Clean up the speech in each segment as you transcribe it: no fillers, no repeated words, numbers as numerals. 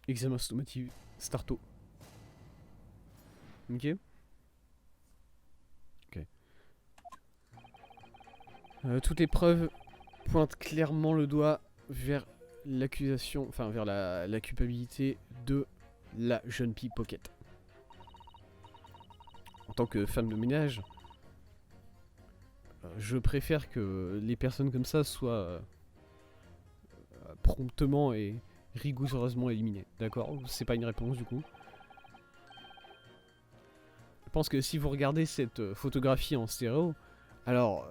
Examen sommatif. Starto. Ok. Ok. Toute épreuve pointe clairement le doigt vers l'accusation, enfin vers la culpabilité de la jeune pickpocket. En tant que femme de ménage, je préfère que les personnes comme ça soient promptement et rigoureusement éliminées. D'accord? C'est pas une réponse du coup. Je pense que si vous regardez cette photographie en stéréo, alors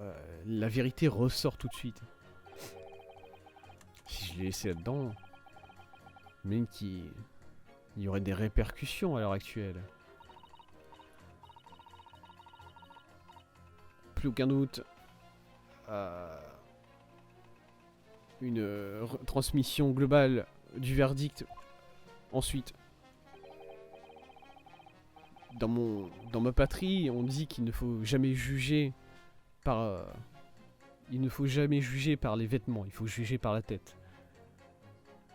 la vérité ressort tout de suite. Si je l'ai laissé là-dedans, même qu'il y aurait des répercussions à l'heure actuelle. Plus aucun doute. Une transmission globale du verdict. Ensuite, dans ma patrie, on dit qu'il ne faut jamais juger par... il ne faut jamais juger par les vêtements, il faut juger par la tête.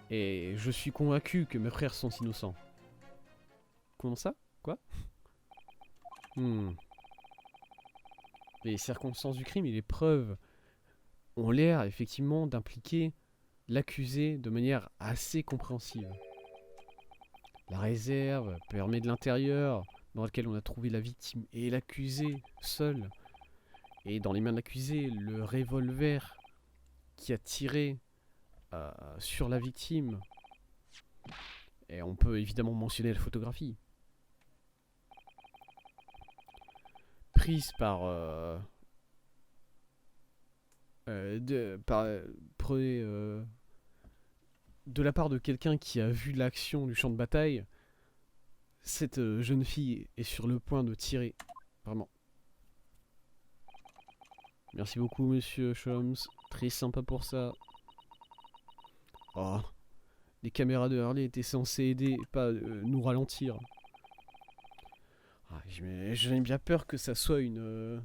Et je suis convaincu que mes frères sont innocents. Comment ça? Quoi? Les circonstances du crime et les preuves ont l'air effectivement d'impliquer l'accusé de manière assez compréhensive. La réserve permet de l'intérieur dans lequel on a trouvé la victime et l'accusé seul. Et dans les mains de l'accusé, le revolver qui a tiré sur la victime. Et on peut évidemment mentionner la photographie. Prise par... de la part de quelqu'un qui a vu l'action du champ de bataille, cette jeune fille est sur le point de tirer. Vraiment. Merci beaucoup, monsieur Sholmes. Très sympa pour ça. Oh. Les caméras de Harley étaient censées aider, pas nous ralentir. Ah, j'ai bien peur que ça soit une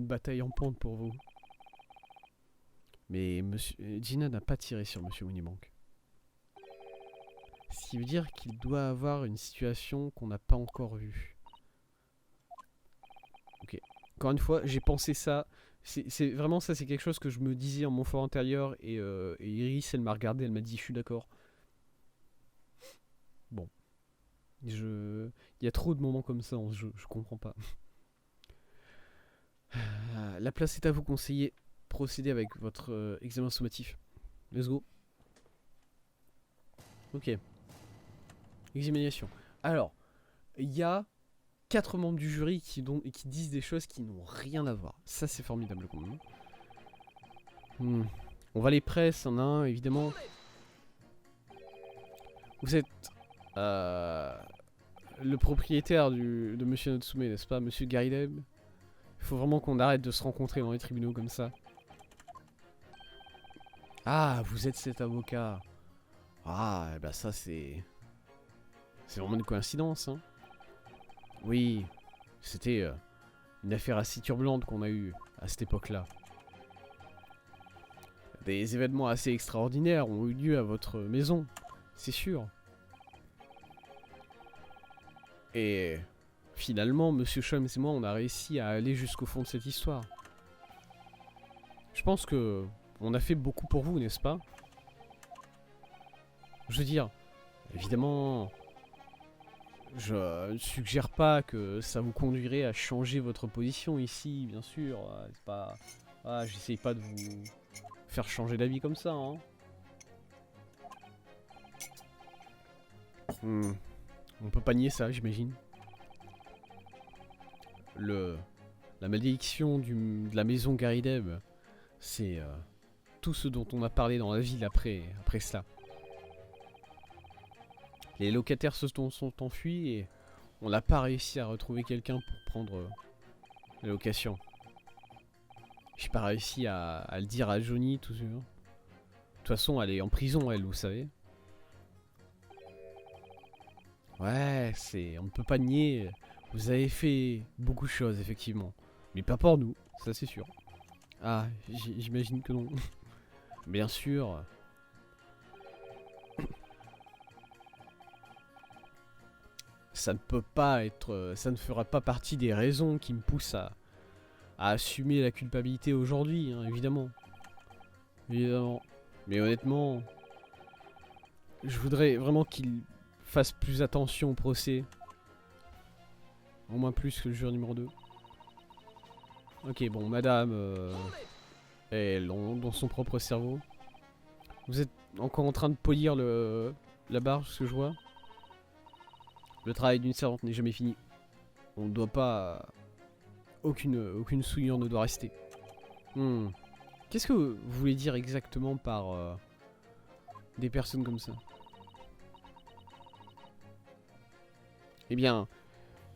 bataille en pente pour vous. Mais Gina n'a pas tiré sur monsieur Winniebank. Ce qui veut dire qu'il doit avoir une situation qu'on n'a pas encore vue. Ok. Encore une fois, j'ai pensé ça. C'est vraiment ça, c'est quelque chose que je me disais en mon fort intérieur. Et Iris, elle m'a regardé, elle m'a dit, je suis d'accord. Bon. Il y a trop de moments comme ça, je comprends pas. La place est à vous, conseiller. Procédez avec votre examen sommatif. Let's go. Ok. Examination. Alors, il y a 4 membres du jury qui disent des choses qui n'ont rien à voir. Ça, c'est formidable quand même. On va les presses en un, évidemment. Vous êtes le propriétaire de Monsieur Natsume, n'est-ce pas, Monsieur Garideb? Il faut vraiment qu'on arrête de se rencontrer dans les tribunaux comme ça. Ah, vous êtes cet avocat. Ah, bah ça c'est... C'est vraiment une coïncidence, hein. Oui, c'était une affaire assez turbulente qu'on a eue à cette époque-là. Des événements assez extraordinaires ont eu lieu à votre maison, c'est sûr. Et finalement, Monsieur Sholmes et moi, on a réussi à aller jusqu'au fond de cette histoire. Je pense que on a fait beaucoup pour vous, n'est-ce pas? Je veux dire, évidemment, je ne suggère pas que ça vous conduirait à changer votre position ici, bien sûr. C'est pas... Ah, j'essaye pas de vous faire changer d'avis comme ça, hein. On peut pas nier ça, j'imagine. La malédiction de la maison Garideb, c'est tout ce dont on a parlé dans la ville après cela. Les locataires se sont enfuis et on n'a pas réussi à retrouver quelqu'un pour prendre la location. J'ai pas réussi à le dire à Johnny, tout ça. De toute façon, elle est en prison, elle, vous savez. Ouais, on ne peut pas nier. Vous avez fait beaucoup de choses, effectivement. Mais pas pour nous, ça c'est sûr. Ah, j'imagine que non. Bien sûr. ça ne peut pas être... ça ne fera pas partie des raisons qui me poussent à assumer la culpabilité aujourd'hui, hein, évidemment. Évidemment. Mais honnêtement, je voudrais vraiment qu'il fasse plus attention au procès. Au moins plus que le juré numéro 2. Ok, bon, madame est dans son propre cerveau. Vous êtes encore en train de polir la barre, ce que je vois. Le travail d'une servante n'est jamais fini. On ne doit pas... Aucune souillure ne doit rester. Qu'est-ce que vous voulez dire exactement par des personnes comme ça? Eh bien,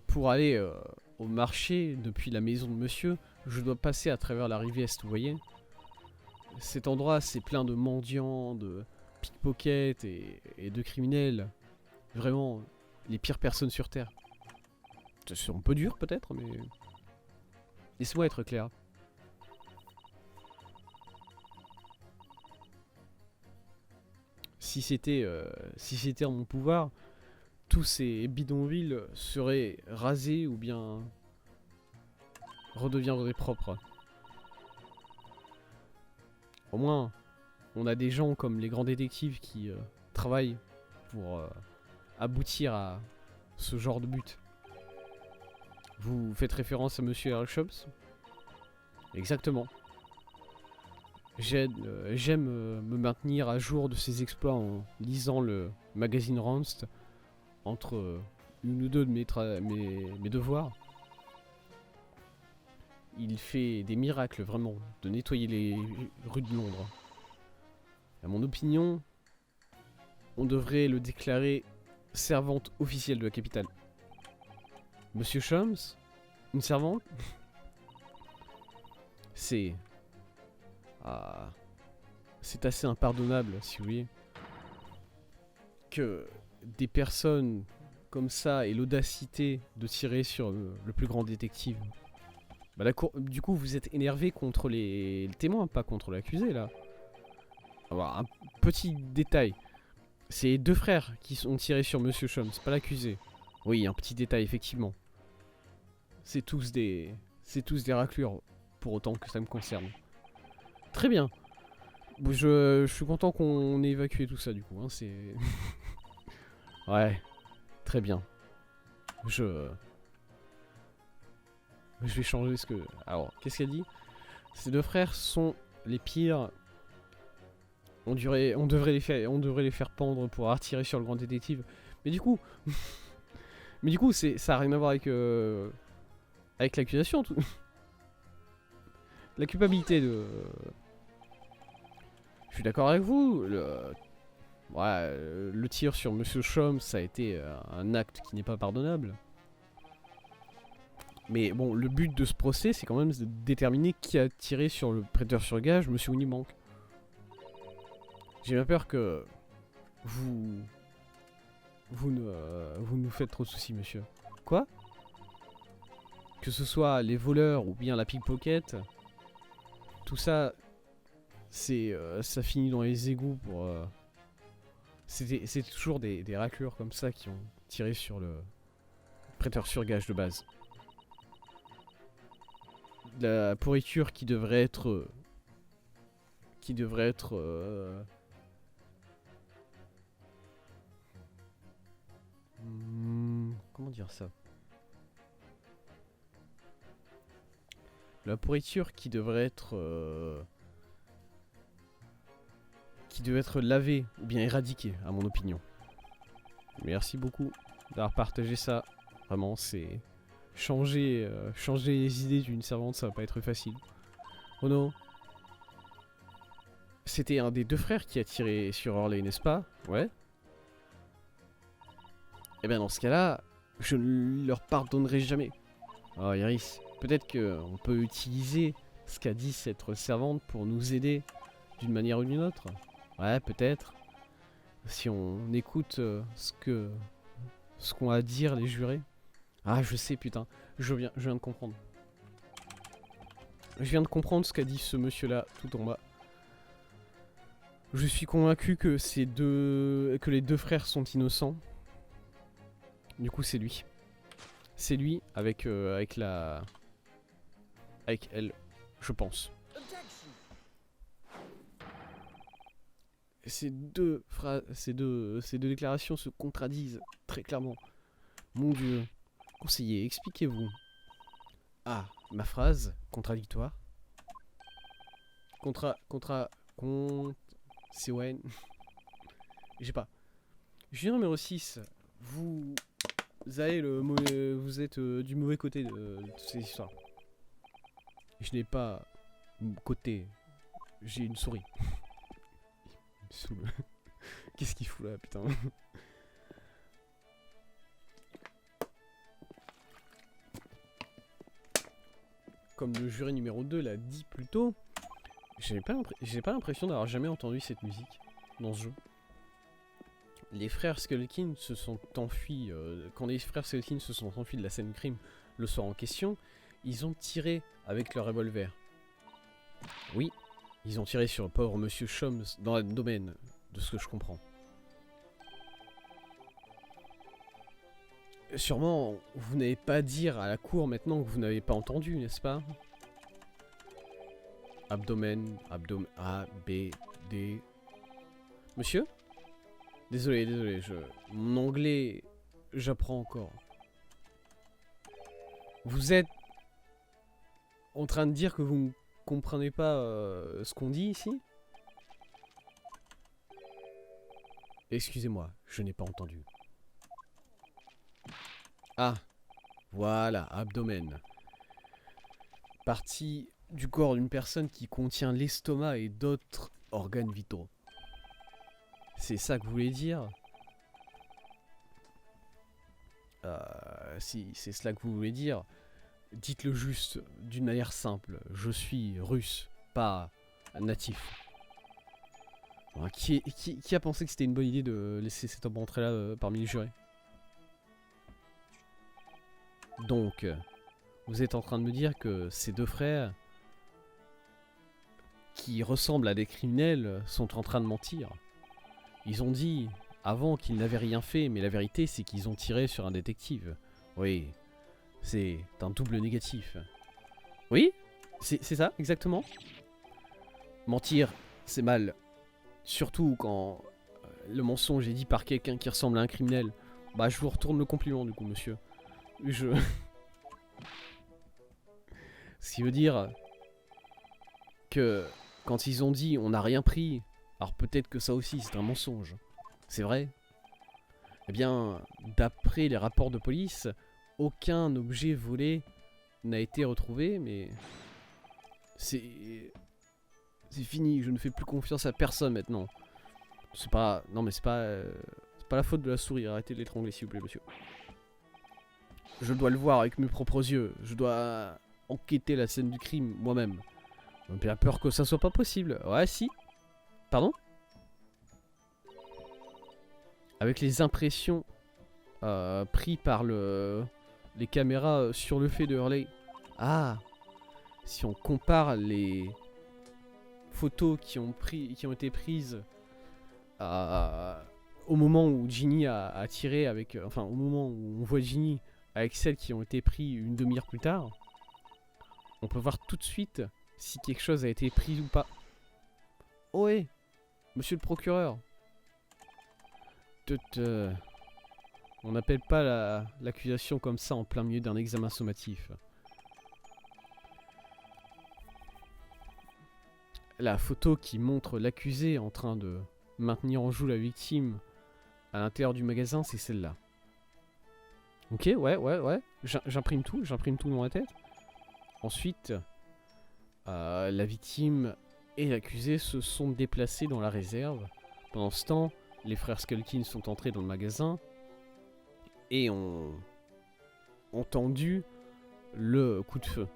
pour aller au marché depuis la maison de monsieur, je dois passer à travers la rive est, vous voyez? Cet endroit, c'est plein de mendiants, de pickpockets et de criminels. Vraiment, les pires personnes sur Terre. C'est un peu dur peut-être, mais... Laisse-moi être clair. Si c'était en mon pouvoir, tous ces bidonvilles seraient rasés ou bien redeviendraient propres. Au moins, on a des gens comme les grands détectives qui travaillent pour aboutir à ce genre de but. Vous faites référence à Monsieur Earlshops? Exactement. J'aime me maintenir à jour de ses exploits en lisant le magazine Ronst entre une ou deux de mes devoirs. Il fait des miracles vraiment de nettoyer les rues de Londres. À mon opinion, on devrait le déclarer servante officielle de la capitale. Monsieur Sholmes? Une servante? C'est... c'est assez impardonnable, si vous voulez, que des personnes comme ça aient l'audacité de tirer sur le plus grand détective. Bah du coup, vous êtes énervé contre les témoins, pas contre l'accusé, là. Alors, un petit détail. C'est les deux frères qui ont tiré sur Monsieur Sholmes, pas l'accusé. Oui, un petit détail, effectivement. C'est tous des raclures, pour autant que ça me concerne. Très bien. Je suis content qu'on ait évacué tout ça, du coup. Hein, c'est... ouais, très bien. Je vais changer ce que... Alors, qu'est-ce qu'elle dit? Ces deux frères sont les pires. On devrait les faire pendre pour avoir tiré sur le grand détective. Mais du coup... ça a rien à voir avec l'accusation. La culpabilité de... Je suis d'accord avec vous. Le tir sur Monsieur Sholmes, ça a été un acte qui n'est pas pardonnable. Mais bon, le but de ce procès, c'est quand même de déterminer qui a tiré sur le prêteur sur gage, Monsieur Winniebank. J'ai bien peur que vous nous faites trop de soucis, monsieur. Quoi? Que ce soit les voleurs ou bien la pickpocket, tout ça, ça finit dans les égouts pour... c'est toujours des raclures comme ça qui ont tiré sur le prêteur sur gage de base. La pourriture qui devrait être... comment dire ça? La pourriture qui devrait être lavée ou bien éradiquée, à mon opinion. Merci beaucoup d'avoir partagé ça. Vraiment, c'est changer les idées d'une servante, ça va pas être facile. Oh non. C'était un des deux frères qui a tiré sur Hurley, n'est-ce pas? Ouais. Eh bien dans ce cas-là, je ne leur pardonnerai jamais. Oh Iris, peut-être qu'on peut utiliser ce qu'a dit cette servante pour nous aider d'une manière ou d'une autre. Ouais, peut-être. Si on écoute ce qu'ont à dire les jurés. Ah, je sais, putain. Je viens de comprendre. Je viens de comprendre ce qu'a dit ce monsieur-là, tout en bas. Je suis convaincu que les deux frères sont innocents. Du coup, c'est lui. C'est lui avec avec elle, je pense. Ces deux déclarations se contradisent très clairement. Mon Dieu. Conseiller, expliquez-vous. Ah, ma phrase contradictoire. C'est ouais. J'ai pas. Jury numéro 6. Vous vous êtes du mauvais côté de ces histoires. Je n'ai pas côté. J'ai une souris. Il me saoule. Qu'est-ce qu'il fout là, putain? Comme le jury numéro 2 l'a dit plus tôt, j'ai pas l'impression d'avoir jamais entendu cette musique dans ce jeu. Les frères Skulkin se sont enfuis, quand les frères Skulkin se sont enfuis de la scène crime le soir en question, ils ont tiré avec leur revolver. Oui, ils ont tiré sur le pauvre monsieur Sholmes dans le domaine, de ce que je comprends. Sûrement, vous n'allez pas dire à la cour maintenant que vous n'avez pas entendu, n'est-ce pas? Abdomen, A, B, D... Monsieur? Désolé, mon anglais, j'apprends encore. Vous êtes en train de dire que vous ne comprenez pas ce qu'on dit ici? Excusez-moi, je n'ai pas entendu. Ah, voilà, abdomen. Partie du corps d'une personne qui contient l'estomac et d'autres organes vitaux. C'est ça que vous voulez dire? Si c'est cela que vous voulez dire, dites-le juste d'une manière simple. Je suis russe, pas natif. Alors, qui a pensé que c'était une bonne idée de laisser cet homme rentrer là parmi les jurés? Donc, vous êtes en train de me dire que ces deux frères, qui ressemblent à des criminels, sont en train de mentir. Ils ont dit avant qu'ils n'avaient rien fait, mais la vérité c'est qu'ils ont tiré sur un détective. Oui, c'est un double négatif. Oui, c'est ça, exactement. Mentir, c'est mal. Surtout quand le mensonge est dit par quelqu'un qui ressemble à un criminel. Bah, je vous retourne le compliment du coup, monsieur. Ce qui veut dire que quand ils ont dit on n'a rien pris, alors peut-être que ça aussi c'est un mensonge. C'est vrai? Eh bien, d'après les rapports de police, aucun objet volé n'a été retrouvé, mais c'est fini, je ne fais plus confiance à personne maintenant. C'est pas... Non mais c'est pas la faute de la souris, arrêtez de l'étrangler s'il vous plaît monsieur. Je dois le voir avec mes propres yeux, je dois enquêter la scène du crime moi-même. J'ai bien peur que ça soit pas possible. Ouais si. Pardon? Avec les impressions prises par les caméras sur le fait de Hurley. Ah, si on compare les photos qui ont été prises au moment où Ginny a tiré avec... enfin, au moment où on voit Ginny avec celles qui ont été prises une demi-heure plus tard, on peut voir tout de suite si quelque chose a été pris ou pas. Oh ouais, monsieur le procureur. On n'appelle pas l'accusation comme ça en plein milieu d'un examen sommatif. La photo qui montre l'accusé en train de maintenir en joue la victime à l'intérieur du magasin, c'est celle-là. Ok, ouais. J'imprime tout dans la tête. Ensuite, la victime et l'accusé se sont déplacés dans la réserve. Pendant ce temps, les frères Skulkin sont entrés dans le magasin et ont entendu le coup de feu.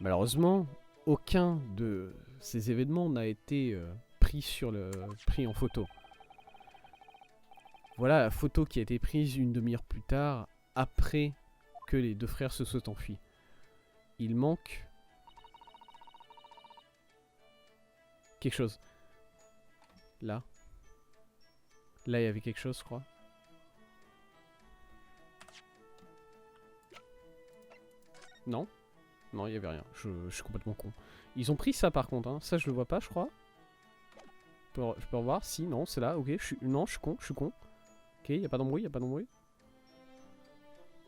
Malheureusement, aucun de ces événements n'a été pris en photo. Voilà la photo qui a été prise une demi-heure plus tard, après que les deux frères se soient enfuis. Il manque quelque chose. Là. Là, il y avait quelque chose, je crois. Non. Non, il y avait rien. Je suis complètement con. Ils ont pris ça, par contre. Hein. Ça, je le vois pas, je crois. Je peux revoir. Si, non, c'est là. Ok, non, je suis con. Ok, il n'y a pas d'embrouille,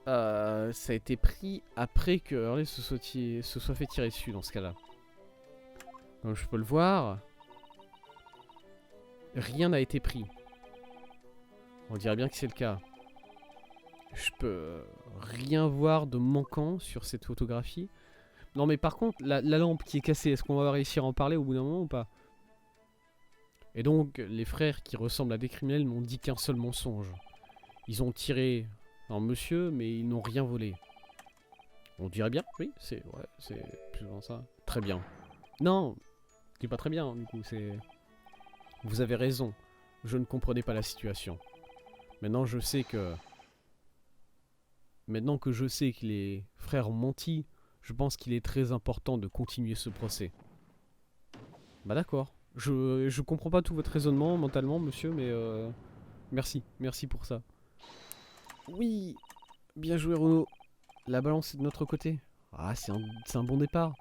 ça a été pris après que Hurley se soit fait tirer dessus, dans ce cas-là. Comme je peux le voir... Rien n'a été pris. On dirait bien que c'est le cas. Je peux rien voir de manquant sur cette photographie. Non mais par contre, la lampe qui est cassée, est-ce qu'on va réussir à en parler au bout d'un moment ou pas? Et donc, les frères qui ressemblent à des criminels n'ont dit qu'un seul mensonge. Ils ont tiré un monsieur, mais ils n'ont rien volé. On dirait bien, oui, c'est plus ou moins ça. Très bien. Non, c'est pas très bien, du coup, c'est... Vous avez raison, je ne comprenais pas la situation. Maintenant je sais que... Maintenant que je sais que les frères ont menti, je pense qu'il est très important de continuer ce procès. Bah d'accord. Je comprends pas tout votre raisonnement mentalement, monsieur, mais merci pour ça. Oui, bien joué Renaud. La balance est de notre côté. Ah, c'est un bon départ.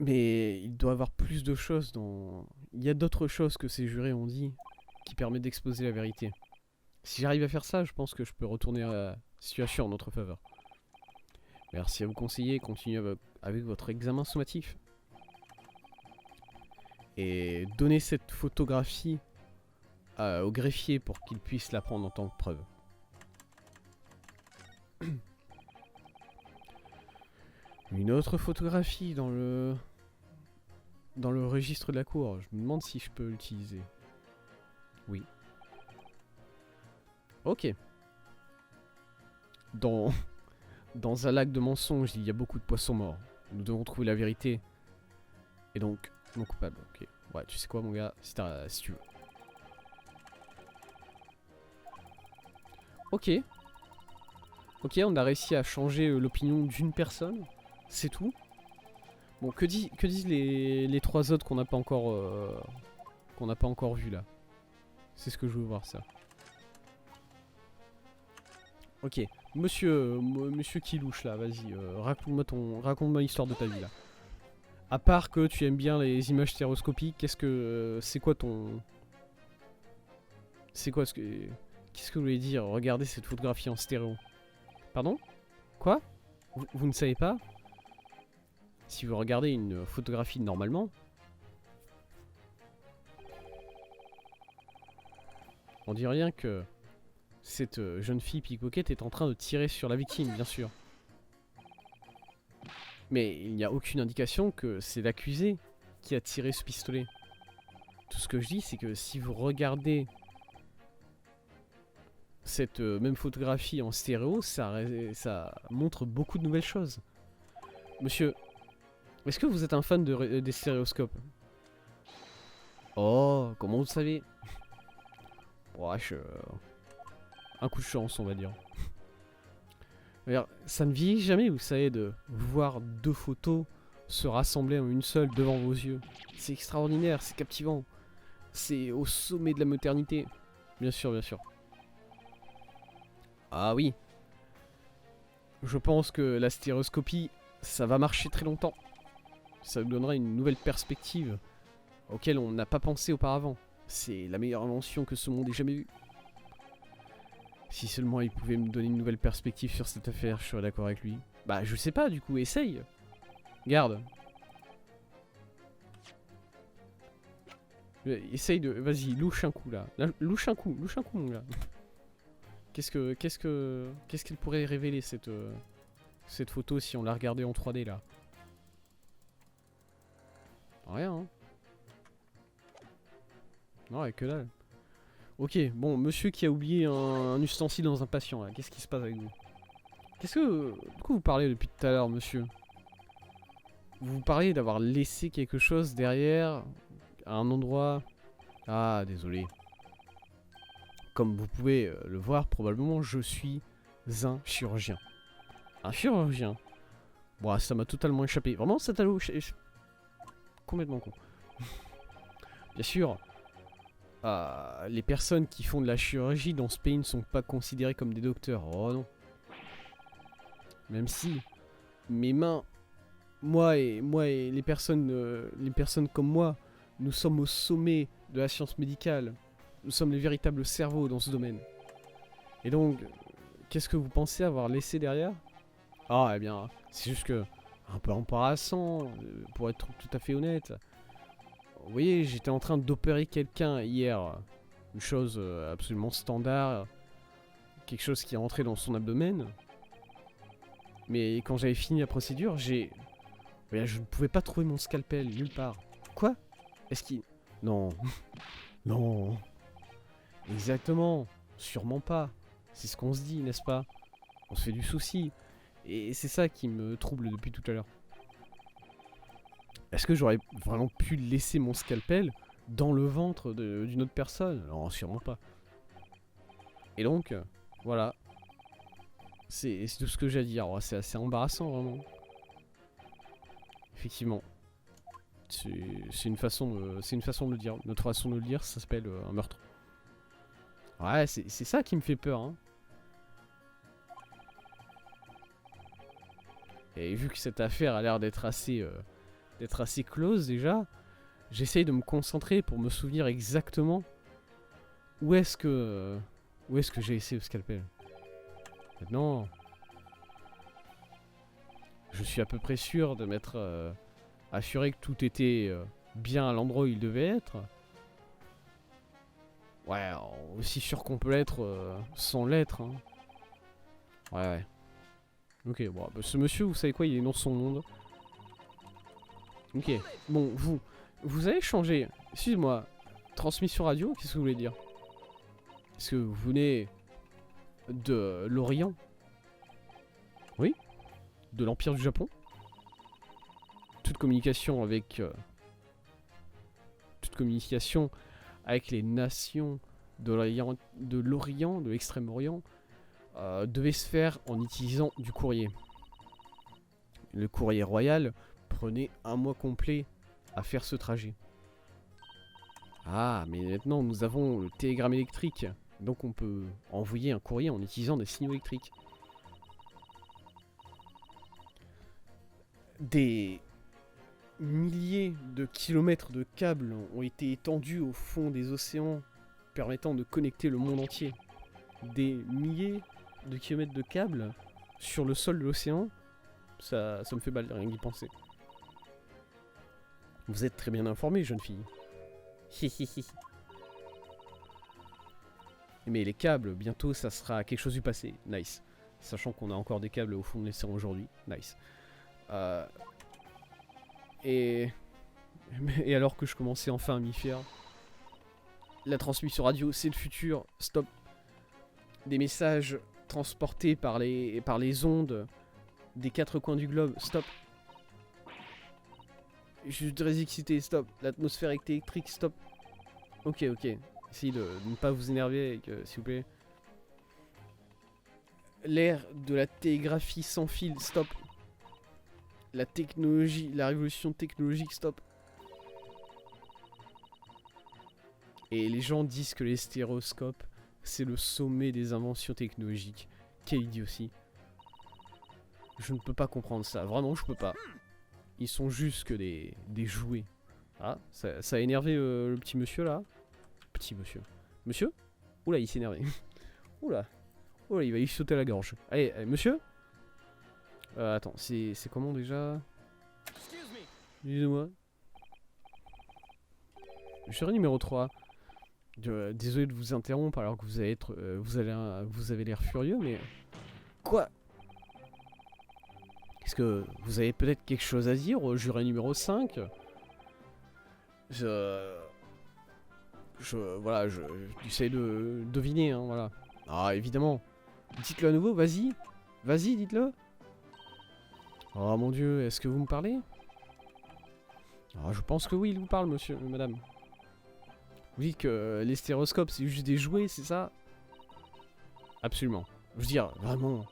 Mais il doit y avoir plus de choses dans... Il y a d'autres choses que ces jurés ont dit qui permettent d'exposer la vérité. Si j'arrive à faire ça, je pense que je peux retourner la situation en notre faveur. Merci à vous conseiller, continuez avec votre examen sommatif. Et donnez cette photographie au greffier pour qu'il puisse la prendre en tant que preuve. Une autre photographie dans le registre de la cour. Je me demande si je peux l'utiliser. Oui. Ok. Dans un lac de mensonges, il y a beaucoup de poissons morts. Nous devons trouver la vérité. Et donc, mon coupable. Ok. Ouais, tu sais quoi, mon gars, si tu veux. Ok. Ok, on a réussi à changer l'opinion d'une personne. C'est tout. Bon, que disent les trois autres qu'on n'a pas encore vu là. C'est ce que je veux voir, ça. Ok, monsieur qui louche là, vas-y, raconte-moi l'histoire de ta vie là. À part que tu aimes bien les images stéréoscopiques, c'est quoi qu'est-ce que vous voulez dire? Regardez cette photographie en stéréo. Pardon? Quoi? Vous ne savez pas? Si vous regardez une photographie normalement, on dit rien que cette jeune fille pickpocket est en train de tirer sur la victime, bien sûr. Mais il n'y a aucune indication que c'est l'accusé qui a tiré ce pistolet. Tout ce que je dis, c'est que si vous regardez cette même photographie en stéréo, ça montre beaucoup de nouvelles choses. Monsieur, est-ce que vous êtes un fan des stéréoscopes? Oh, comment vous le savez? Wesh, un coup de chance, on va dire. Alors, ça ne vieillit jamais, vous savez, de voir deux photos se rassembler en une seule devant vos yeux. C'est extraordinaire, c'est captivant. C'est au sommet de la modernité. Bien sûr, bien sûr. Ah oui. Je pense que la stéréoscopie, ça va marcher très longtemps. Ça nous donnera une nouvelle perspective auquel on n'a pas pensé auparavant. C'est la meilleure invention que ce monde ait jamais vue. Si seulement il pouvait me donner une nouvelle perspective sur cette affaire, je serais d'accord avec lui. Bah je sais pas du coup, essaye. Garde. Essaye de... Vas-y, louche un coup là. Louche un coup mon gars. Qu'est-ce qu'elle pourrait révéler cette photo si on la regardait en 3D là? Rien hein. Non, que dalle. Ok, bon, monsieur qui a oublié un ustensile dans un patient là, qu'est-ce qui se passe avec vous? De quoi vous parlez depuis tout à l'heure, monsieur? Vous parlez d'avoir laissé quelque chose derrière, à un endroit... Ah, désolé. Comme vous pouvez le voir, probablement, je suis un chirurgien. Un chirurgien? Bon, ça m'a totalement échappé. Vraiment, ça t'a complètement con. Bien sûr, Les personnes qui font de la chirurgie dans ce pays ne sont pas considérées comme des docteurs. Oh non. Même si mes mains, moi et les personnes comme moi, nous sommes au sommet de la science médicale. Nous sommes les véritables cerveaux dans ce domaine. Et donc, qu'est-ce que vous pensez avoir laissé derrière? Ah, eh bien, c'est juste que un peu embarrassant, pour être tout à fait honnête. Vous voyez, j'étais en train d'opérer quelqu'un hier. Une chose absolument standard. Quelque chose qui est rentré dans son abdomen. Mais quand j'avais fini la procédure, je ne pouvais pas trouver mon scalpel nulle part. Quoi? Est-ce qu'il... Non. Non. Exactement. Sûrement pas. C'est ce qu'on se dit, n'est-ce pas? On se fait du souci. Et c'est ça qui me trouble depuis tout à l'heure. Est-ce que j'aurais vraiment pu laisser mon scalpel dans le ventre d'une autre personne? Non, sûrement pas. Et donc, voilà. C'est tout ce que j'ai à dire. Oh, c'est assez embarrassant, vraiment. Effectivement. C'est une façon de le dire. Notre façon de le dire, ça s'appelle un meurtre. Ouais, c'est ça qui me fait peur, hein. Et vu que cette affaire a l'air d'être assez close déjà, j'essaye de me concentrer pour me souvenir exactement où est-ce que j'ai laissé le scalpel. Maintenant, je suis à peu près sûr de m'être assuré que tout était bien à l'endroit où il devait être. Ouais, aussi sûr qu'on peut l'être sans l'être. Hein. Ouais. Ok, bon, bah, ce monsieur, vous savez quoi, il est dans son monde. Ok, bon, vous avez changé. Excusez-moi, transmission radio, qu'est-ce que vous voulez dire? Est-ce que vous venez de l'Orient? Oui? De l'Empire du Japon? Toute communication avec les nations de l'Orient, de l'Extrême-Orient, devait se faire en utilisant du courrier. Le courrier royal prenait un mois complet à faire ce trajet. Ah, mais maintenant nous avons le télégramme électrique, donc on peut envoyer un courrier en utilisant des signaux électriques. Des milliers de kilomètres de câbles ont été étendus au fond des océans, permettant de connecter le monde entier. Des milliers de kilomètres de câbles sur le sol de l'océan, ça me fait mal rien d'y penser. Vous êtes très bien informée, jeune fille. Mais les câbles, bientôt ça sera quelque chose du passé. Nice. Sachant qu'on a encore des câbles au fond de l'océan aujourd'hui. Nice. Et alors que je commençais enfin à m'y faire, la transmission radio, c'est le futur. Stop. Des messages transportés par les ondes des quatre coins du globe. Stop. Je suis très excité. Stop. L'atmosphère électrique. Stop. Ok. Essayez de ne pas vous énerver, s'il vous plaît. L'ère de la télégraphie sans fil. Stop. La technologie, la révolution technologique, stop. Et les gens disent que les stéréoscopes, c'est le sommet des inventions technologiques. Quelle idiotie. Je ne peux pas comprendre ça, vraiment je peux pas. Ils sont juste que des jouets. Ah, ça a énervé le petit monsieur là. Petit monsieur. Monsieur? Oula, il s'est énervé. Oula, il va y sauter à la gorge. Allez, monsieur? Attends, c'est comment déjà? Excusez-moi. Jury numéro 3. Désolé de vous interrompre alors que vous avez l'air furieux, mais... Quoi? Est-ce que vous avez peut-être quelque chose à dire au jury numéro 5? Voilà, j'essaie de deviner, hein, voilà. Ah, évidemment. Dites-le à nouveau, vas-y. Vas-y, dites-le. Oh mon dieu, est-ce que vous me parlez? Ah, je pense que oui, il vous parle, monsieur, madame. Vous dites que les stéréoscopes, c'est juste des jouets, c'est ça? Absolument. Je veux dire, vraiment,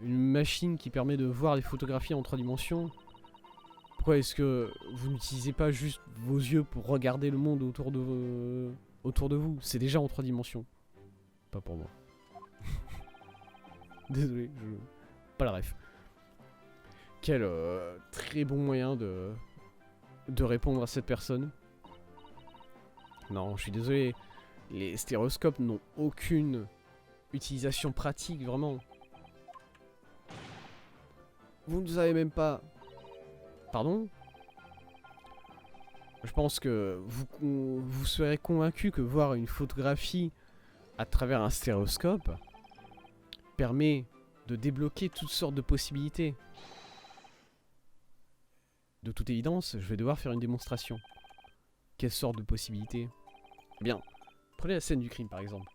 une machine qui permet de voir les photographies en 3 dimensions. Pourquoi est-ce que vous n'utilisez pas juste vos yeux pour regarder le monde autour de autour de vous. C'est déjà en 3 dimensions. Pas pour moi. Désolé, je... Pas la ref. Quel très bon moyen de répondre à cette personne. Non, je suis désolé. Les stéréoscopes n'ont aucune utilisation pratique, vraiment. Vous ne savez même pas... Pardon? Je pense que vous serez convaincu que voir une photographie à travers un stéréoscope permet de débloquer toutes sortes de possibilités. De toute évidence, je vais devoir faire une démonstration. Quelle sorte de possibilités? Eh bien, prenez la scène du crime par exemple.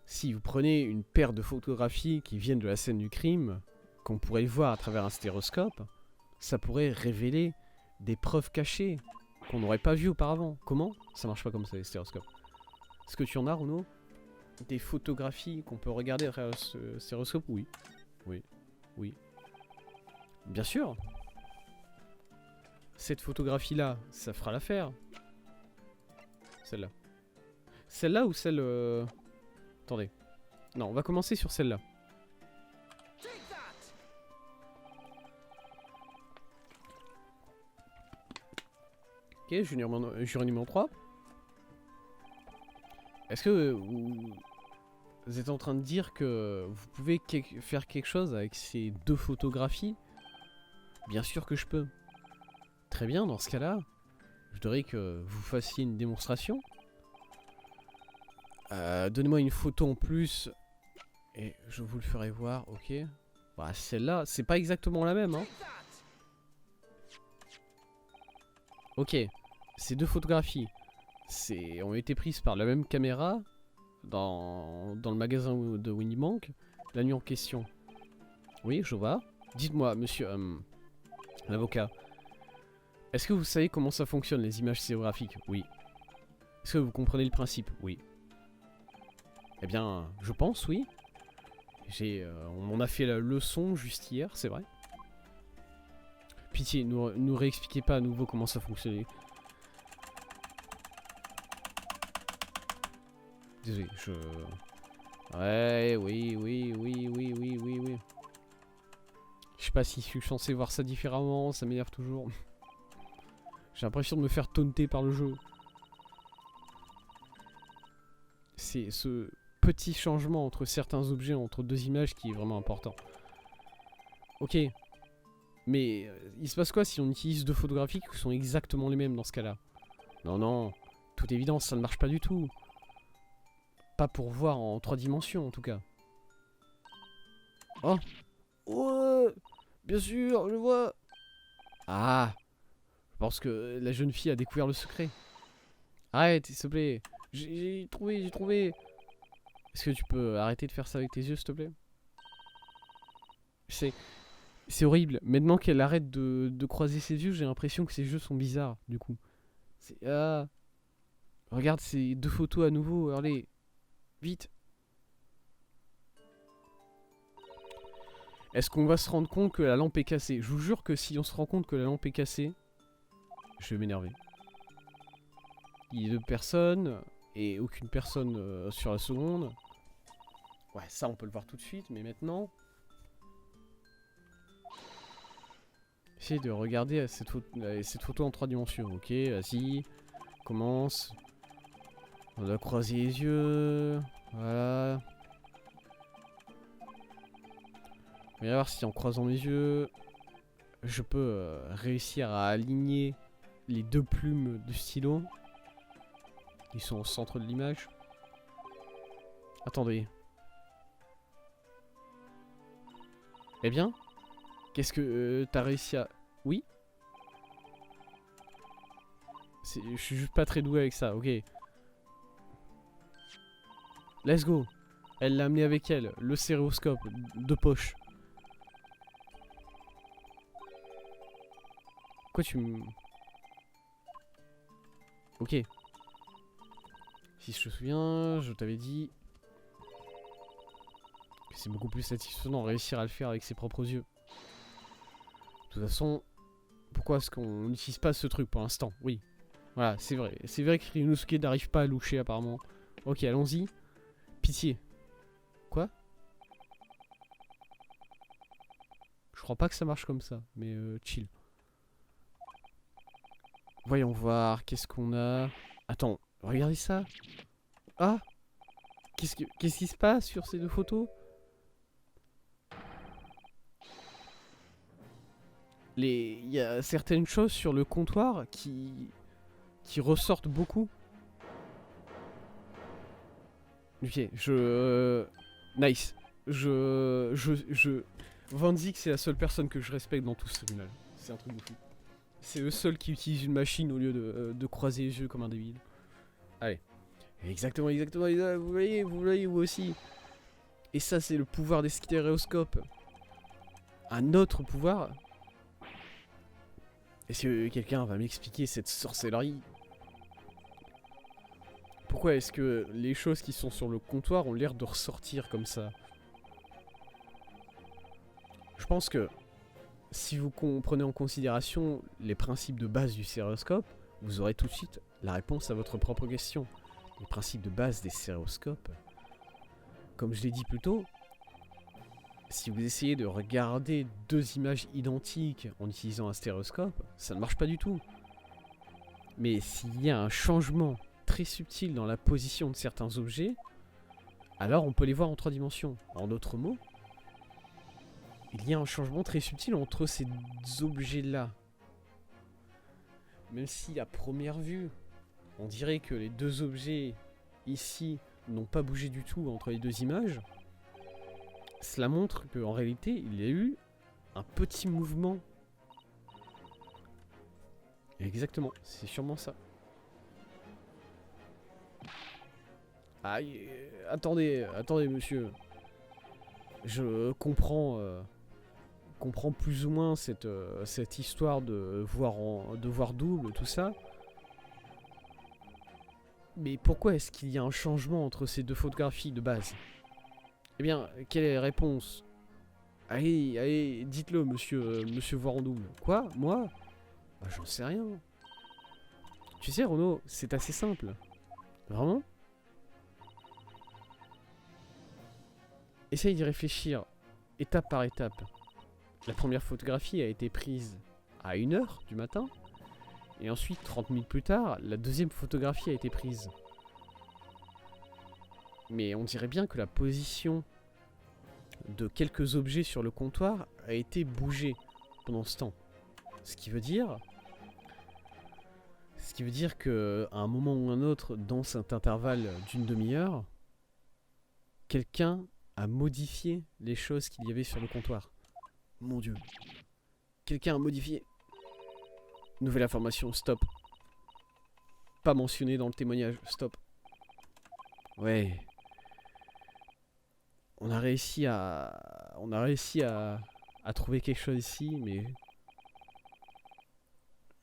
Si vous prenez une paire de photographies qui viennent de la scène du crime, qu'on pourrait voir à travers un stéréoscope, ça pourrait révéler des preuves cachées qu'on n'aurait pas vues auparavant. Comment? Ça marche pas comme ça les stéréoscopes. Est-ce que tu en as, Renaud? Des photographies qu'on peut regarder à travers ce stéréoscope? Oui. Oui. Oui. Bien sûr. Cette photographie-là, ça fera l'affaire. Celle-là. Celle-là ou celle... Attendez. Non, on va commencer sur celle-là. Ok, juré numéro 3. Est-ce que vous êtes en train de dire que vous pouvez faire quelque chose avec ces 2 photographies? Bien sûr que je peux. Très bien, dans ce cas-là, je voudrais que vous fassiez une démonstration. Donnez-moi une photo en plus et je vous le ferai voir, ok. Bah celle-là, c'est pas exactement la même, hein. Ok, ces 2 photographies ont été prises par la même caméra dans le magasin de Winnie Bank la nuit en question. Oui, je vois. Dites-moi, monsieur l'avocat, est-ce que vous savez comment ça fonctionne les images stéréographiques? Oui. Est-ce que vous comprenez le principe? Oui. Eh bien, je pense, oui. On m'en a fait la leçon juste hier, c'est vrai. Pitié, nous réexpliquez pas à nouveau comment ça fonctionnait. Désolé, Ouais, oui. Je sais pas si je suis censé voir ça différemment, ça m'énerve toujours. J'ai l'impression de me faire taunter par le jeu. C'est ce petit changement entre certains objets, entre 2 images qui est vraiment important. Ok. Mais il se passe quoi si on utilise 2 photographies qui sont exactement les mêmes dans ce cas-là? Non, non. Toute évidence, ça ne marche pas du tout. Pas pour voir en 3 dimensions en tout cas. Oh! Oh! Bien sûr, je vois! Ah! Je pense que la jeune fille a découvert le secret. Arrête, s'il te plaît. J'ai trouvé. Est-ce que tu peux arrêter de faire ça avec tes yeux, s'il te plaît? C'est horrible. Maintenant qu'elle arrête de croiser ses yeux, j'ai l'impression que ses yeux sont bizarres, du coup. Ah! Regarde ces 2 photos à nouveau, allez. Vite! Est-ce qu'on va se rendre compte que la lampe est cassée? Je vous jure que si on se rend compte que la lampe est cassée, je vais m'énerver. Il y a 2 personnes et aucune personne sur la seconde. Ouais, ça on peut le voir tout de suite, mais maintenant... Essayez de regarder cette photo en 3 dimensions. Ok, vas-y. Commence. On doit croiser les yeux. Voilà. On va voir si en croisant mes yeux, je peux réussir à aligner les 2 plumes de stylo. Ils sont au centre de l'image. Attendez. Eh bien, qu'est-ce que t'as réussi à... Oui? Je suis juste pas très doué avec ça, ok. Let's go. Elle l'a amené avec elle, le stéréoscope de poche. Quoi tu me... Ok. Si je te souviens, je t'avais dit que c'est beaucoup plus satisfaisant de réussir à le faire avec ses propres yeux. De toute façon, pourquoi est-ce qu'on n'utilise pas ce truc pour l'instant? Oui. Voilà, c'est vrai. C'est vrai que Ryunosuke n'arrive pas à loucher apparemment. Ok, allons-y. Pitié. Quoi? Je crois pas que ça marche comme ça, mais chill. Voyons voir, qu'est-ce qu'on a. Attends, regardez ça. Ah, qu'est-ce qui se passe sur ces deux photos? Il y a certaines choses sur le comptoir qui ressortent beaucoup. Ok, nice. Van Zik, c'est la seule personne que je respecte dans tout ce tribunal. C'est un truc de fou. C'est le seul qui utilise une machine au lieu de croiser les yeux comme un débile. Allez. Exactement, exactement. Vous voyez, vous aussi. Et ça, c'est le pouvoir des stéréoscopes. Un autre pouvoir. Est-ce que quelqu'un va m'expliquer cette sorcellerie? Pourquoi est-ce que les choses qui sont sur le comptoir ont l'air de ressortir comme ça? Je pense que si vous prenez en considération les principes de base du stéréoscope, vous aurez tout de suite la réponse à votre propre question. Les principes de base des stéréoscopes, comme je l'ai dit plus tôt, si vous essayez de regarder deux images identiques en utilisant un stéréoscope, ça ne marche pas du tout. Mais s'il y a un changement très subtil dans la position de certains objets, alors on peut les voir en 3 dimensions. En d'autres mots, il y a un changement très subtil entre ces objets-là. Même si à première vue, on dirait que les deux objets ici n'ont pas bougé du tout entre les deux images, cela montre qu'en réalité, il y a eu un petit mouvement. Exactement, c'est sûrement ça. Aïe, attendez, monsieur. Je comprends plus ou moins cette histoire de voir double, tout ça. Mais pourquoi est-ce qu'il y a un changement entre ces deux photographies de base? Eh bien, quelle est la réponse? Allez, dites-le, monsieur voir en double. Quoi? Moi? Bah, j'en sais rien. Tu sais, Renaud, c'est assez simple. Vraiment? Essaye d'y réfléchir étape par étape. La première photographie a été prise à 1h du matin. Et ensuite, 30 minutes plus tard, la deuxième photographie a été prise. Mais on dirait bien que la position de quelques objets sur le comptoir a été bougée pendant ce temps. Ce qui veut dire qu'à un moment ou un autre, dans cet intervalle d'une demi-heure, quelqu'un a modifié les choses qu'il y avait sur le comptoir. Mon Dieu. Quelqu'un a modifié. Nouvelle information, stop. Pas mentionné dans le témoignage, stop. Ouais. On a réussi à trouver quelque chose ici, mais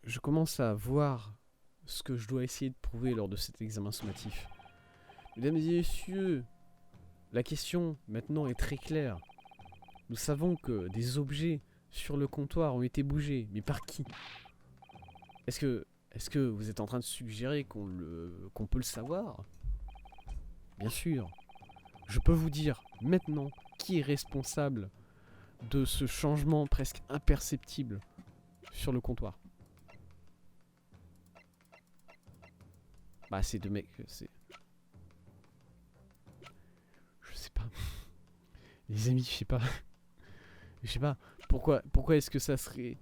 je commence à voir ce que je dois essayer de prouver lors de cet examen sommatif. Mesdames et messieurs, la question maintenant est très claire. Nous savons que des objets sur le comptoir ont été bougés, mais par qui? Est-ce que vous êtes en train de suggérer qu'on peut le savoir? Bien sûr. Je peux vous dire maintenant qui est responsable de ce changement presque imperceptible sur le comptoir. Bah c'est deux mecs, c'est... Je sais pas. Les amis, je sais pas. Je sais pas. Pourquoi est-ce que ça serait...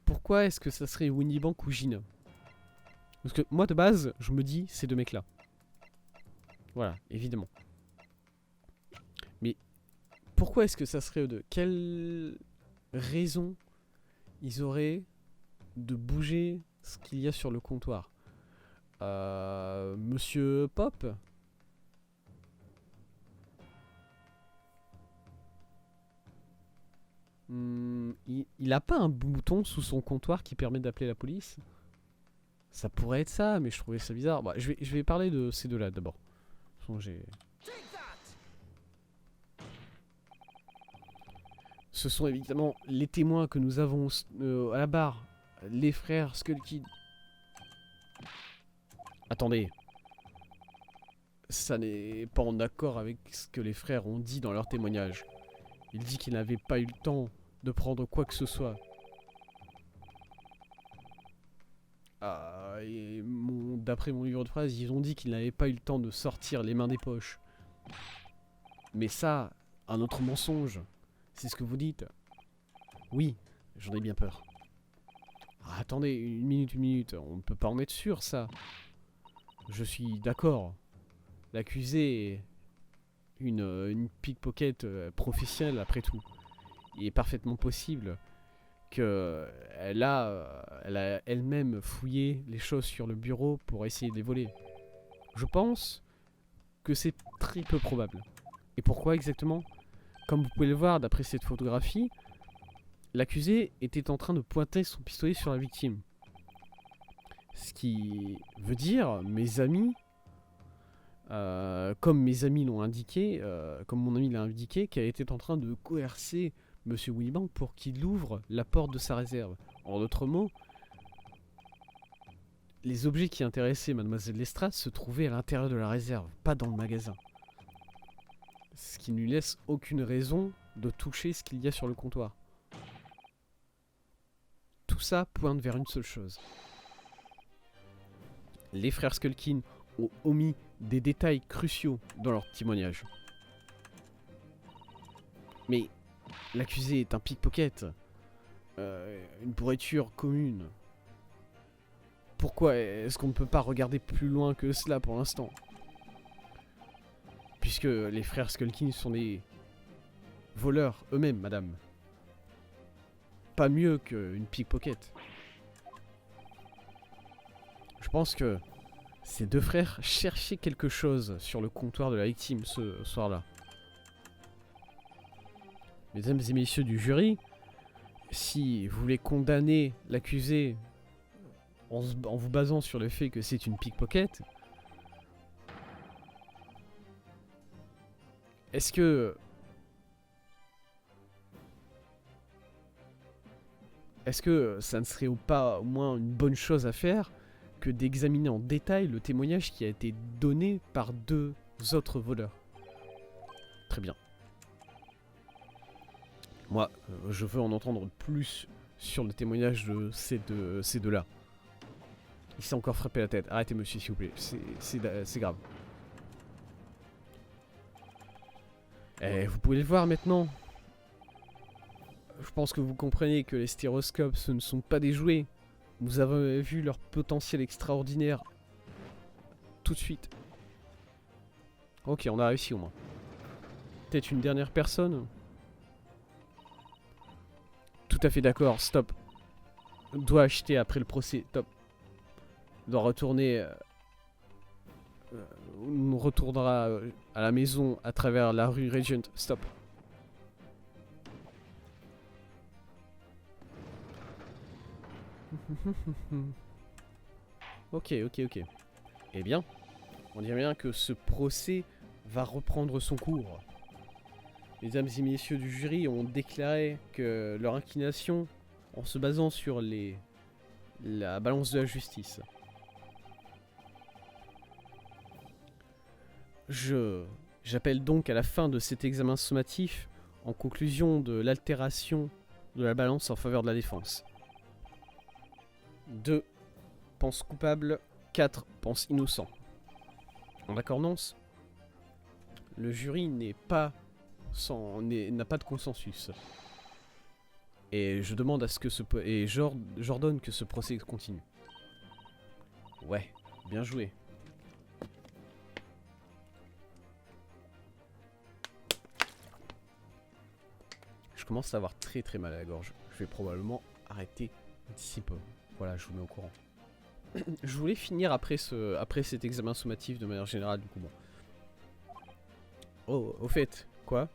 Pourquoi est-ce que ça serait Winnie Bank ou Gina? Parce que moi de base, je me dis ces deux mecs là. Voilà, évidemment. Mais pourquoi est-ce que ça serait eux deux? Quelle raison ils auraient de bouger ce qu'il y a sur le comptoir? Monsieur Pop? Il a pas un bouton sous son comptoir qui permet d'appeler la police? Ça pourrait être ça, mais je trouvais ça bizarre. Bah, je vais parler de ces deux-là d'abord. Ce sont évidemment les témoins que nous avons à la barre. Les frères Skull Kid. Attendez. Ça n'est pas en accord avec ce que les frères ont dit dans leur témoignage. Il dit qu'ils n'avaient pas eu le temps de prendre quoi que ce soit. Ah, et d'après mon livre de phrases, ils ont dit qu'ils n'avaient pas eu le temps de sortir les mains des poches. Mais ça, un autre mensonge. C'est ce que vous dites. Oui, j'en ai bien peur. Ah, attendez, une minute. On ne peut pas en être sûr, ça. Je suis d'accord. L'accusé est une pickpocket professionnelle, après tout. Il est parfaitement possible qu'elle a elle-même fouillé les choses sur le bureau pour essayer de les voler. Je pense que c'est très peu probable. Et pourquoi exactement? Comme vous pouvez le voir d'après cette photographie, l'accusé était en train de pointer son pistolet sur la victime. Ce qui veut dire, mes amis, comme mes amis l'ont indiqué, comme mon ami l'a indiqué, qu'elle était en train de coercer Monsieur Winbank pour qu'il ouvre la porte de sa réserve. En d'autres mots, les objets qui intéressaient Mademoiselle Lestrade se trouvaient à l'intérieur de la réserve, pas dans le magasin. Ce qui ne lui laisse aucune raison de toucher ce qu'il y a sur le comptoir. Tout ça pointe vers une seule chose. Les frères Skulkin ont omis des détails cruciaux dans leur témoignage. Mais l'accusé est un pickpocket, une pourriture commune. Pourquoi est-ce qu'on ne peut pas regarder plus loin que cela pour l'instant? Puisque les frères Skulkin sont des voleurs eux-mêmes, madame. Pas mieux qu'une pickpocket. Je pense que ces deux frères cherchaient quelque chose sur le comptoir de la victime ce soir-là. Mesdames et messieurs du jury, si vous voulez condamner l'accusé en vous basant sur le fait que c'est une pickpocket, est-ce que ça ne serait pas au moins une bonne chose à faire que d'examiner en détail le témoignage qui a été donné par deux autres voleurs? Très bien. Moi, je veux en entendre plus sur le témoignage de ces deux-là. Il s'est encore frappé la tête. Arrêtez, monsieur, s'il vous plaît. C'est grave. Et vous pouvez le voir maintenant. Je pense que vous comprenez que les stéroscopes, ce ne sont pas des jouets. Vous avez vu leur potentiel extraordinaire tout de suite. Ok, on a réussi au moins. Peut-être une dernière personne? Tout à fait d'accord, stop. Doit acheter après le procès, top. Doit retourner... on retournera à la maison à travers la rue Regent, stop. Ok. Eh bien, on dirait bien que ce procès va reprendre son cours. Mesdames et messieurs du jury ont déclaré que leur inclination, en se basant sur la balance de la justice. J'appelle donc à la fin de cet examen sommatif, en conclusion de l'altération de la balance en faveur de la défense. 2 pense coupable, 4 pense innocent. En accordance, le jury n'a pas de consensus. Et je demande à ce que j'ordonne que ce procès continue. Ouais, bien joué. Je commence à avoir très mal à la gorge. Je vais probablement arrêter d'ici peu. Voilà, je vous mets au courant. Je voulais finir après cet examen sommatif de manière générale, du coup bon. Oh, au fait, quoi?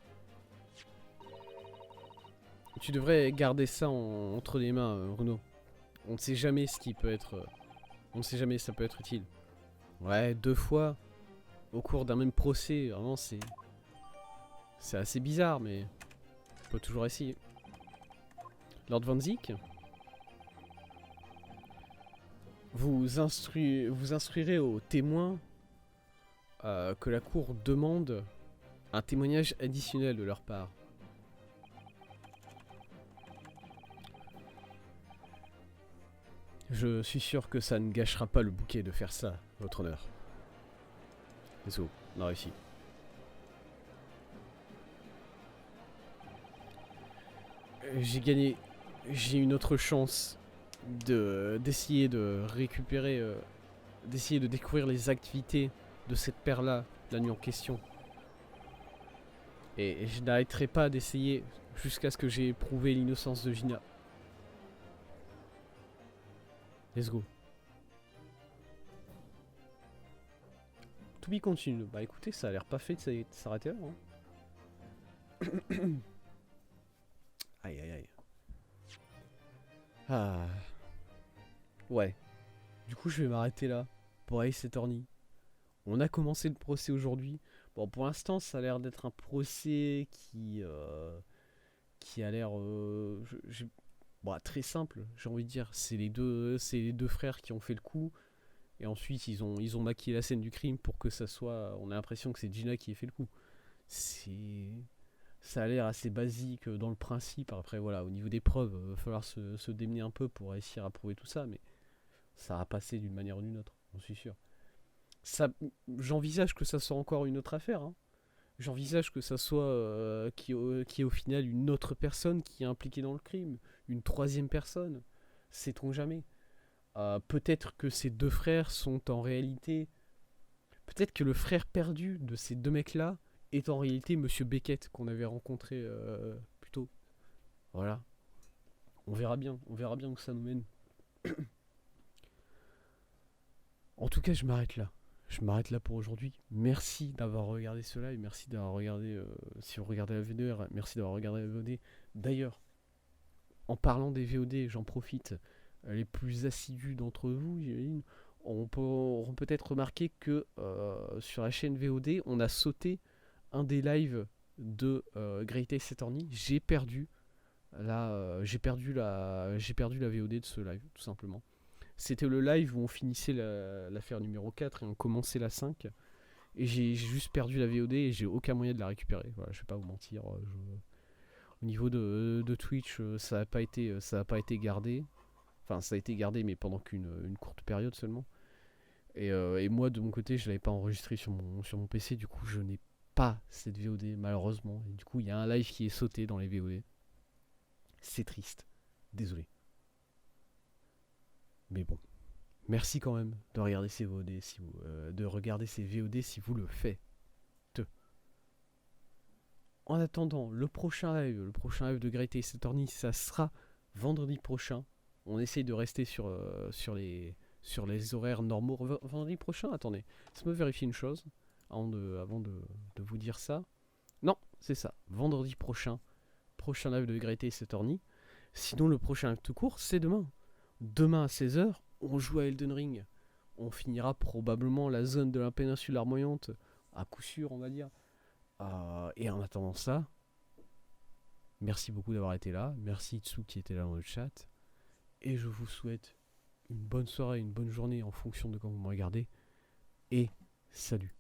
Tu devrais garder ça entre les mains, Bruno. On ne sait jamais ce qui peut être... on ne sait jamais si ça peut être utile. Ouais, 2 fois au cours d'un même procès, vraiment c'est assez bizarre, mais on peut toujours essayer. Lord Van Zik, vous instruirez aux témoins que la cour demande un témoignage additionnel de leur part. Je suis sûr que ça ne gâchera pas le bouquet de faire ça, votre honneur. Désolé, on a réussi. J'ai gagné. J'ai une autre chance d'essayer de récupérer, d'essayer de découvrir les activités de cette paire-là la nuit en question. Et je n'arrêterai pas d'essayer jusqu'à ce que j'ai prouvé l'innocence de Gina. Let's go. To be continue. Bah écoutez, ça a l'air pas fait de s'arrêter là. Hein. Aïe aïe aïe. Ah. Ouais. Du coup, je vais m'arrêter là pour Ace Attorney. On a commencé le procès aujourd'hui. Bon, pour l'instant, ça a l'air d'être un procès qui a l'air bon, très simple, j'ai envie de dire. C'est les deux frères qui ont fait le coup. Et ensuite, ils ont maquillé la scène du crime pour que ça soit... On a l'impression que c'est Gina qui a fait le coup. Ça a l'air assez basique dans le principe. Après, voilà, au niveau des preuves, il va falloir se démener un peu pour réussir à prouver tout ça. Mais ça va passer d'une manière ou d'une autre, j'en suis sûr. J'envisage que ça soit encore une autre affaire. Hein. J'envisage que ça soit qui est au final une autre personne qui est impliquée dans le crime. Une troisième personne. Sait-on jamais. Peut-être que ces deux frères sont en réalité... Peut-être que le frère perdu de ces deux mecs-là est en réalité Monsieur Beckett qu'on avait rencontré plus tôt. Voilà. On verra bien où ça nous mène. En tout cas, je m'arrête là. Je m'arrête là pour aujourd'hui. Merci d'avoir regardé ce live. Merci d'avoir regardé... si vous regardez la vidéo, merci d'avoir regardé la VOD. D'ailleurs, en parlant des VOD, j'en profite. Les plus assidus d'entre vous, j'imagine, auront peut-être remarqué que sur la chaîne VOD, on a sauté un des lives de Great Ace Attorney. J'ai perdu la VOD de ce live, tout simplement. C'était le live où on finissait l'affaire numéro 4 et on commençait la 5. Et j'ai juste perdu la VOD et j'ai aucun moyen de la récupérer. Voilà, je vais pas vous mentir. Au niveau de Twitch, ça n'a pas été gardé. Enfin, ça a été gardé, mais pendant qu'une courte période seulement. Et moi, de mon côté, je l'avais pas enregistré sur mon PC. Du coup, je n'ai pas cette VOD, malheureusement. Et du coup, il y a un live qui est sauté dans les VOD. C'est triste. Désolé. Mais bon. Merci quand même de regarder ces VOD si vous le faites. En attendant, le prochain live de Great Ace Attorney, ça sera vendredi prochain. On essaye de rester sur les horaires normaux. Vendredi prochain, attendez, laisse-moi vérifier une chose avant de vous dire ça. Non, c'est ça, vendredi prochain live de Great Ace Attorney. Sinon, le prochain live tout court, c'est demain. Demain à 16h, on joue à Elden Ring. On finira probablement la zone de la péninsule larmoyante, à coup sûr, on va dire. Et en attendant ça, merci beaucoup d'avoir été là. Merci Itsu qui était là dans le chat. Et je vous souhaite une bonne soirée, une bonne journée en fonction de quand vous me regardez. Et salut.